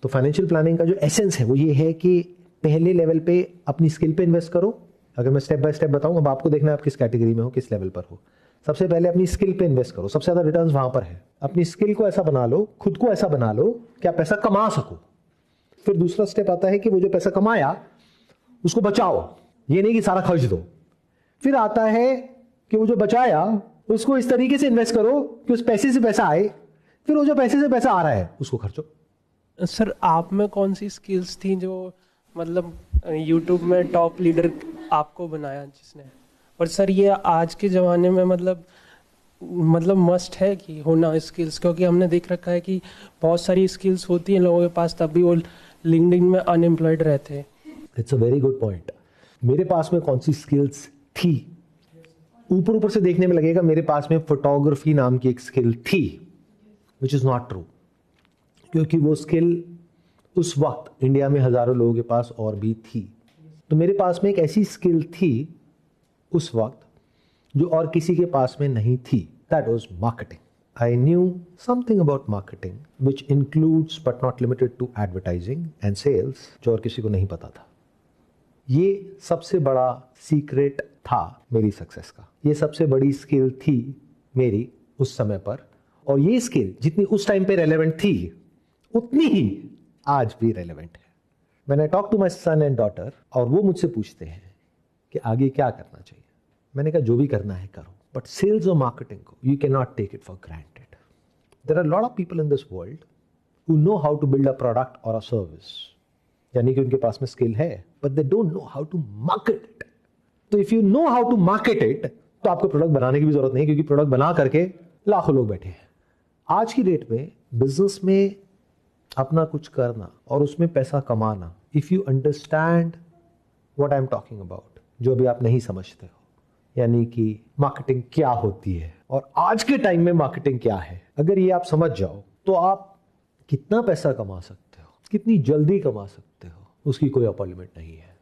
तो financial planning का जो एसेंस है वो ये है कि पहले लेवल पे अपनी स्किल पे इन्वेस्ट करो। अगर मैं स्टेप बाय स्टेप बताऊं, अब आपको देखना है आप किस कैटेगरी में हो, किस लेवल पर हो। सबसे पहले अपनी स्किल पे इन्वेस्ट करो, सबसे ज्यादा रिटर्न्स वहां पर है। अपनी स्किल को ऐसा बना लो, खुद को ऐसा बना लो कि आप पैसा कमा सको। फिर दूसरा स्टेप आता है कि वो जो पैसा कमाया उसको बचाओ, ये नहीं कि सारा खर्च दो। फिर आता है कि वो जो बचाया उसको इस तरीके से इन्वेस्ट करो कि उस पैसे से पैसा आए, फिर वो जो पैसे से पैसा आ रहा है उसको खर्चो। सर आप में कौन सी स्किल्स थी जो मतलब यूट्यूब में टॉप लीडर आपको बनाया जिसने, और सर ये आज के ज़माने में मतलब मस्ट है कि होना स्किल्स, क्योंकि हमने देख रखा है कि बहुत सारी स्किल्स होती हैं लोगों के पास तब भी वो लिंक्डइन में अनएम्प्लॉयड रहते हैं। It's a very good point. मेरे पास में कौन सी स्किल्स थी, ऊपर ऊपर से देखने में लगेगा मेरे पास में फोटोग्राफी नाम की एक स्किल थी, विच इज नॉट ट्रू। क्योंकि वो स्किल उस वक्त इंडिया में हजारों लोगों के पास और भी थी। तो मेरे पास में एक ऐसी स्किल थी उस वक्त जो और किसी के पास में नहीं थी, that was marketing. I knew something about marketing which includes but not limited to advertising and sales, जो और किसी को नहीं पता था। ये सबसे बड़ा सीक्रेट था मेरी सक्सेस का, ये सबसे बड़ी स्किल थी मेरी उस समय पर। और ये स्किल जितनी उस टाइम पे रेलेवेंट थी उतनी ही आज भी रेलेवेंट है। When I talk to my son and daughter और वो मुझसे पूछते हैं कि आगे क्या करना चाहिए, मैंने कहा जो भी करना है करो, बट सेल्स और मार्केटिंग को you can not take it for granted. There are lot of people in this world who know how to build a product और अ सर्विस, यानी कि उनके पास में स्किल है but they don't know how to market it. तो if you know how to market it तो आपको product बनाने की भी जरूरत नहीं, क्योंकि प्रोडक्ट बना करके लाखों लोग बैठे हैं। आज की डेट में बिजनेस में अपना कुछ करना और उसमें पैसा कमाना, if you understand what I am talking about, जो अभी आप नहीं समझते हो, यानी कि मार्केटिंग क्या होती है और आज के टाइम में मार्केटिंग क्या है, अगर ये आप समझ जाओ तो आप कितना पैसा कमा सकते हो, कितनी जल्दी कमा सकते हो, उसकी कोई अपर लिमिट नहीं है।